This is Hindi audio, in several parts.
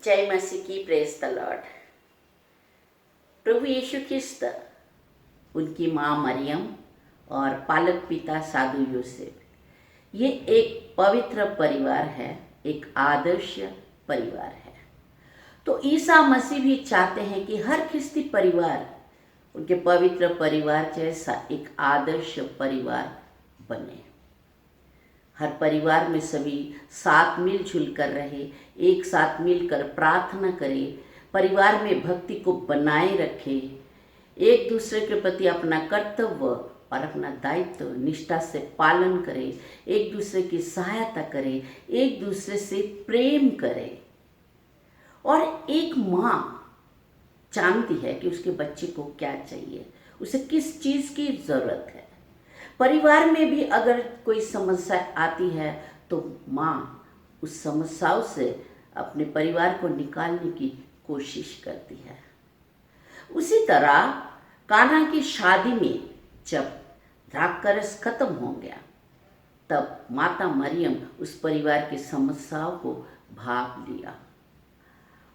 जय मसीह की, प्रेज द लॉर्ड। प्रभु यीशु ख्रिस्त, उनकी माँ मरियम और पालक पिता साधु यूसुफ, ये एक पवित्र परिवार है, एक आदर्श परिवार है। तो ईसा मसीह भी चाहते हैं कि हर ख्रिस्ती परिवार उनके पवित्र परिवार जैसा एक आदर्श परिवार बने। हर परिवार में सभी साथ मिलजुल कर रहे, एक साथ मिलकर प्रार्थना करें, परिवार में भक्ति को बनाए रखे, एक दूसरे के प्रति अपना कर्तव्य और अपना दायित्व निष्ठा से पालन करें, एक दूसरे की सहायता करें, एक दूसरे से प्रेम करें। और एक माँ जानती है कि उसके बच्चे को क्या चाहिए, उसे किस चीज़ की ज़रूरत है। परिवार में भी अगर कोई समस्या आती है तो माँ उस समस्याओं से अपने परिवार को निकालने की कोशिश करती है। उसी तरह कान्हा की शादी में जब द्राक्षरस खत्म हो गया, तब माता मरियम उस परिवार की समस्याओं को भाग लिया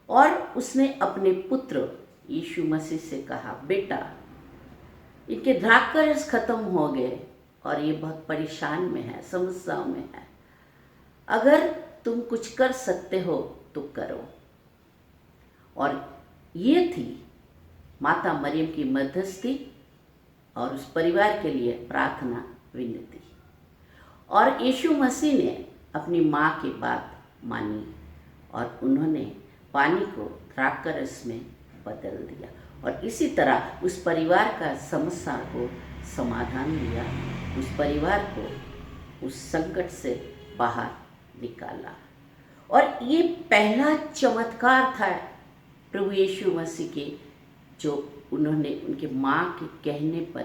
और उसने अपने पुत्र यीशु मसीह से कहा, बेटा, इनके द्राक्षरस खत्म हो गए और ये बहुत परेशान में है, समस्याओं में है। अगर तुम कुछ कर सकते हो तो करो। और ये थी माता मरियम की मध्यस्थी और उस परिवार के लिए प्रार्थना विनती। और यीशु मसीह ने अपनी माँ की बात मानी और उन्होंने पानी को द्राक्षरस में बदल दिया और इसी तरह उस परिवार का समस्या को समाधान दिया, उस परिवार को उस संकट से बाहर निकाला। और ये पहला चमत्कार था प्रभु यीशु मसीह के, जो उन्होंने उनके माँ के कहने पर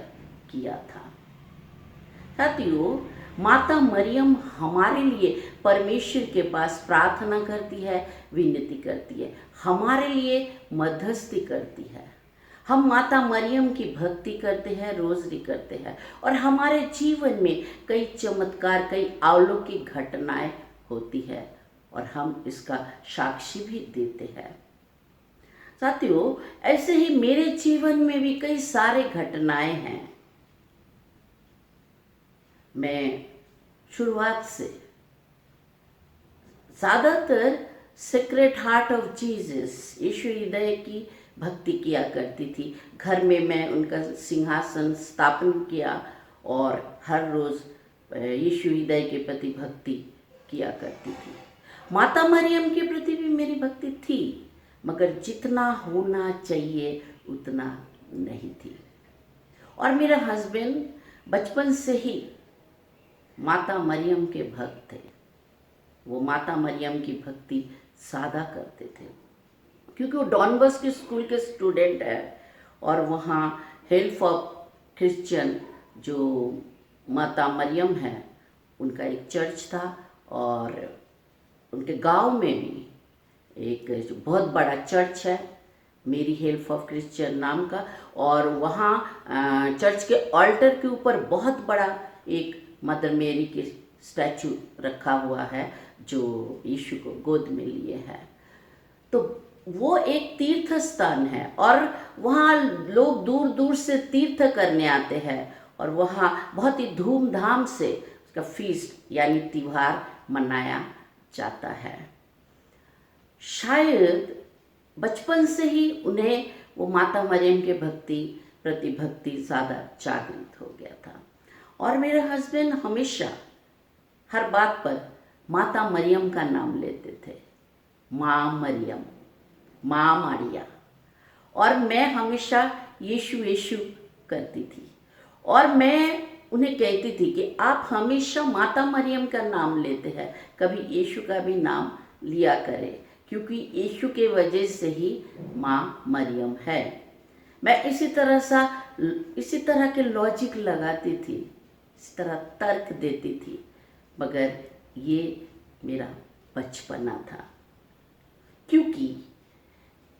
किया था। साथियों, माता मरियम हमारे लिए परमेश्वर के पास प्रार्थना करती है, विनती करती है, हमारे लिए मध्यस्थी करती है। हम माता मरियम की भक्ति करते हैं, रोज़री करते हैं और हमारे जीवन में कई चमत्कार, कई अलौकिक घटनाएं होती है और हम इसका साक्षी भी देते हैं। साथियों, ऐसे ही मेरे जीवन में भी कई सारे घटनाएं हैं। मैं शुरुआत से ज़्यादातर सेक्रेड हार्ट ऑफ जीसस, यीशु हृदय की भक्ति किया करती थी। घर में मैं उनका सिंहासन स्थापन किया और हर रोज़ यीशु हृदय के प्रति भक्ति किया करती थी। माता मरियम के प्रति भी मेरी भक्ति थी, मगर जितना होना चाहिए उतना नहीं थी। और मेरा हस्बैंड बचपन से ही माता मरियम के भक्त थे। वो माता मरियम की भक्ति सादा करते थे, क्योंकि वो डॉन बॉस्को स्कूल के स्टूडेंट है और वहाँ हेल्प ऑफ क्रिश्चियन जो माता मरियम है उनका एक चर्च था और उनके गांव में भी एक जो बहुत बड़ा चर्च है, मेरी हेल्प ऑफ क्रिश्चियन नाम का, और वहाँ चर्च के ऑल्टर के ऊपर बहुत बड़ा एक मदर मेरी की स्टैचू रखा हुआ है जो यीशु को गोद में लिए है। तो वो एक तीर्थ स्थान है और वहाँ लोग दूर दूर से तीर्थ करने आते हैं और वहाँ बहुत ही धूमधाम से उसका फीस्ट यानी त्योहार मनाया जाता है। शायद बचपन से ही उन्हें वो माता मरियम के प्रति भक्ति ज़्यादा जागृत हो गया था। और मेरे हस्बैंड हमेशा हर बात पर माता मरियम का नाम लेते थे, माँ मरियम, माँ मारिया, और मैं हमेशा यीशु यीशु करती थी। और मैं उन्हें कहती थी कि आप हमेशा माता मरियम का नाम लेते हैं, कभी यीशु का भी नाम लिया करें, क्योंकि यीशु के वजह से ही माँ मरियम है। मैं इसी तरह के लॉजिक लगाती थी, इस तरह तर्क देती थी, मगर ये मेरा बचपना था। क्योंकि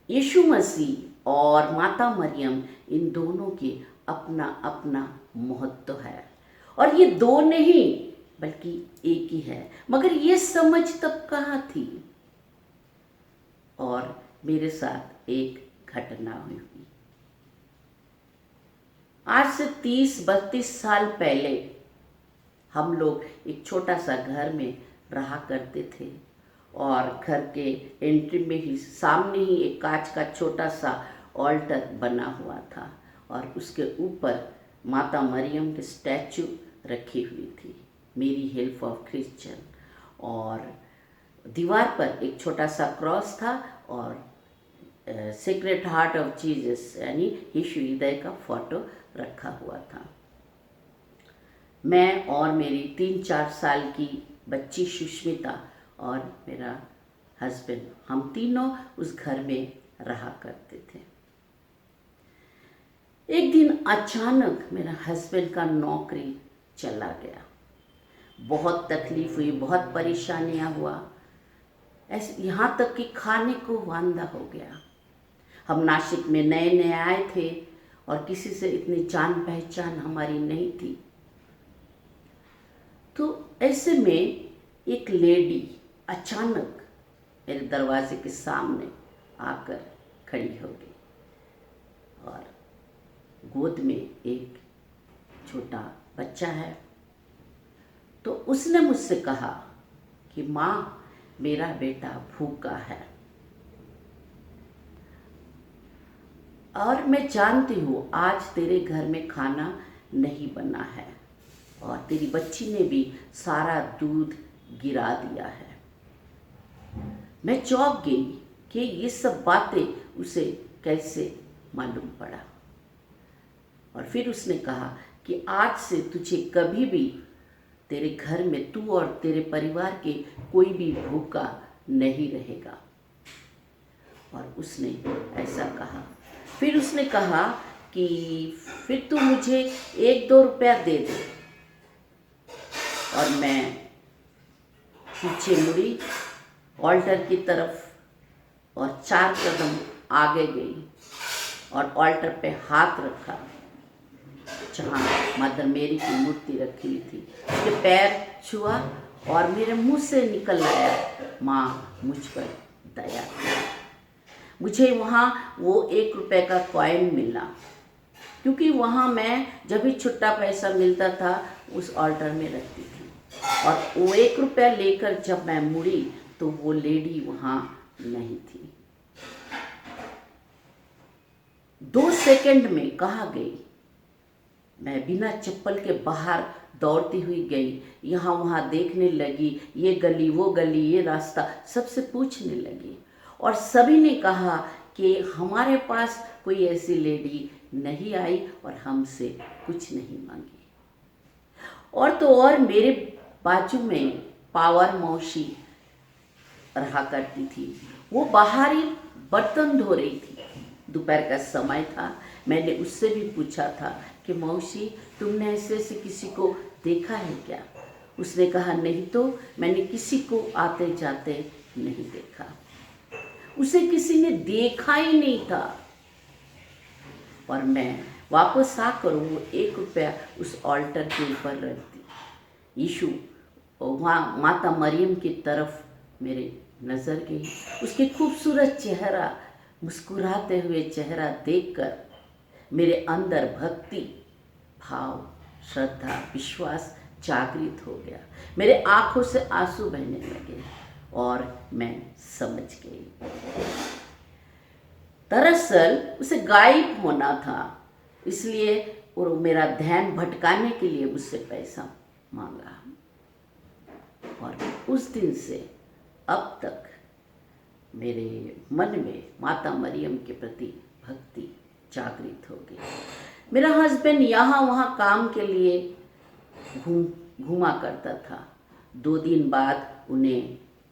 यीशु मसीह और माता मरियम, इन दोनों की अपना अपना महत्व है और ये दो नहीं बल्कि एक ही है। मगर ये समझ तब कहाँ थी। और मेरे साथ एक घटना हुई। आज से 30-32 साल पहले हम लोग एक छोटा सा घर में रहा करते थे और घर के एंट्री में ही सामने ही एक कांच का छोटा सा ऑल्टर बना हुआ था और उसके ऊपर माता मरियम की स्टैचू रखी हुई थी, मेरी हेल्प ऑफ क्रिश्चियन, और दीवार पर एक छोटा सा क्रॉस था और सीक्रेट हार्ट ऑफ जीसस यानी यीशु हृदय का फोटो रखा हुआ था। मैं और मेरी 3-4 साल की बच्ची सुष्मिता और मेरा हस्बैंड, हम तीनों उस घर में रहा करते थे। एक दिन अचानक मेरा हस्बैंड का नौकरी चला गया। बहुत तकलीफ हुई, बहुत परेशानियां हुआ, ऐसे यहाँ तक कि खाने को वांदा हो गया। हम नासिक में नए नए आए थे और किसी से इतनी जान पहचान हमारी नहीं थी। तो ऐसे में एक लेडी अचानक मेरे दरवाजे के सामने आकर खड़ी हो गई और गोद में एक छोटा बच्चा है। तो उसने मुझसे कहा कि माँ, मेरा बेटा भूखा है और मैं जानती हूँ आज तेरे घर में खाना नहीं बना है और तेरी बच्ची ने भी सारा दूध गिरा दिया है। मैं चौंक गई कि ये सब बातें उसे कैसे मालूम पड़ा। और फिर उसने कहा कि आज से तुझे कभी भी तेरे घर में तू और तेरे परिवार के कोई भी भूखा नहीं रहेगा। और उसने ऐसा कहा। फिर उसने कहा कि फिर तू मुझे 1-2 रुपया दे दे। और मैं पीछे मुड़ी ऑल्टर की तरफ और 4 कदम आगे गई और ऑल्टर पे हाथ रखा जहाँ मदर मेरी की मूर्ति रखी हुई थी। उसके पैर छुआ और मेरे मुंह से निकल आया, माँ मुझ पर दया कर। मुझे वहाँ वो 1 रुपए का कॉइन मिला, क्योंकि वहाँ मैं जब भी छुट्टा पैसा मिलता था उस ऑल्टर में रखती थी। और वो 1 रुपया लेकर जब मैं मुड़ी तो वो लेडी वहाँ नहीं थी। 2 सेकंड में कहाँ गई? मैं बिना चप्पल के बाहर दौड़ती हुई गई, यहाँ वहाँ देखने लगी, ये गली वो गली ये रास्ता, सबसे पूछने लगी। और सभी ने कहा कि हमारे पास कोई ऐसी लेडी नहीं आई और हमसे कुछ नहीं मांगी। और तो और मेरे बाजू में पावर मौसी रहा करती थी, वो बाहर ही बर्तन धो रही थी। दोपहर का समय था। मैंने उससे भी पूछा था कि मौसी, तुमने ऐसे किसी को देखा है क्या? उसने कहा नहीं तो मैंने किसी को आते जाते नहीं देखा। उसे किसी ने देखा ही नहीं था। और मैं वापस आकर वो 1 रुपया उस ऑल्टर के ऊपर रख दी। यीशु वहाँ माता मरियम की तरफ मेरे नज़र गई। उसके खूबसूरत चेहरा, मुस्कुराते हुए चेहरा देखकर मेरे अंदर भक्ति भाव, श्रद्धा, विश्वास जागृत हो गया। मेरे आंखों से आंसू बहने लगे और मैं समझ गई। दरअसल उसे गायब होना था, इसलिए और मेरा ध्यान भटकाने के लिए मुझसे पैसा मांगा। और उस दिन से अब तक मेरे मन में माता मरियम के प्रति भक्ति जागृत हो गई। मेरा हस्बैंड यहाँ वहाँ काम के लिए घूमा करता था। 2 दिन बाद उन्हें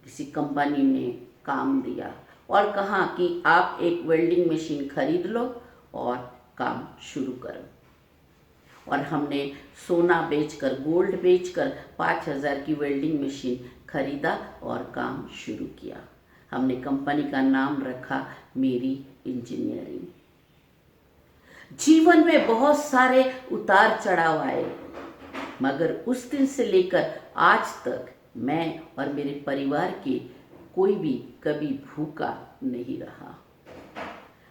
किसी कंपनी ने काम दिया और कहा कि आप एक वेल्डिंग मशीन खरीद लो और काम शुरू करो। और हमने सोना बेचकर, गोल्ड बेचकर 5,000 की वेल्डिंग मशीन खरीदा और काम शुरू किया। हमने कंपनी का नाम रखा मेरी इंजीनियरिंग। जीवन में बहुत सारे उतार चढ़ाव आए, मगर उस दिन से लेकर आज तक मैं और मेरे परिवार के कोई भी कभी भूखा नहीं रहा।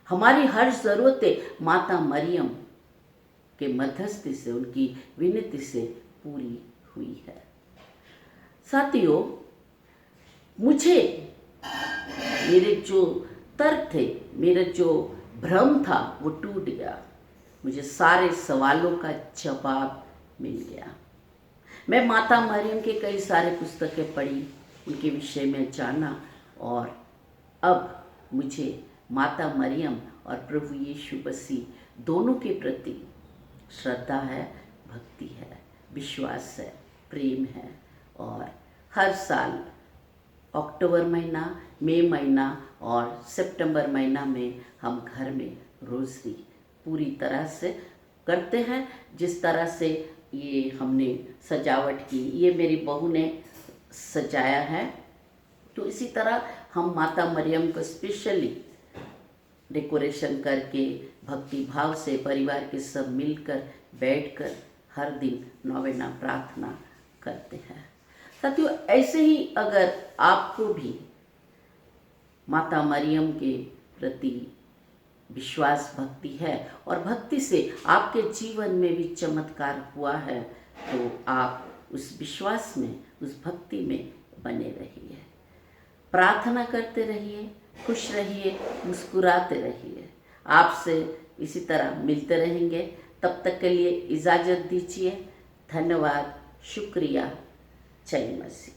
हमारी हर ज़रूरतें माता मरियम के मध्यस्थी से, उनकी विनती से पूरी हुई है। साथियों, मुझे मेरे जो तर्क थे, मेरा जो भ्रम था वो टूट गया। मुझे सारे सवालों का जवाब मिल गया। मैं माता मरियम के कई सारे पुस्तकें पढ़ी, उनके विषय में जाना, और अब मुझे माता मरियम और प्रभु यीशु मसीह दोनों के प्रति श्रद्धा है, भक्ति है, विश्वास है, प्रेम है। और हर साल अक्टूबर महीना, मई महीना और सितंबर महीना में हम घर में रोज़री पूरी तरह से करते हैं। जिस तरह से ये हमने सजावट की, ये मेरी बहू ने सजाया है, तो इसी तरह हम माता मरियम को स्पेशली डेकोरेशन करके भक्ति भाव से परिवार के सब मिलकर बैठकर हर दिन नौवेना प्रार्थना करते हैं। साथियों, ऐसे ही अगर आपको भी माता मरियम के प्रति विश्वास, भक्ति है और भक्ति से आपके जीवन में भी चमत्कार हुआ है, तो आप उस विश्वास में, उस भक्ति में बने रहिए, प्रार्थना करते रहिए, खुश रहिए, मुस्कुराते रहिए। आपसे इसी तरह मिलते रहेंगे। तब तक के लिए इजाज़त दीजिए। धन्यवाद, शुक्रिया, जय मसीह।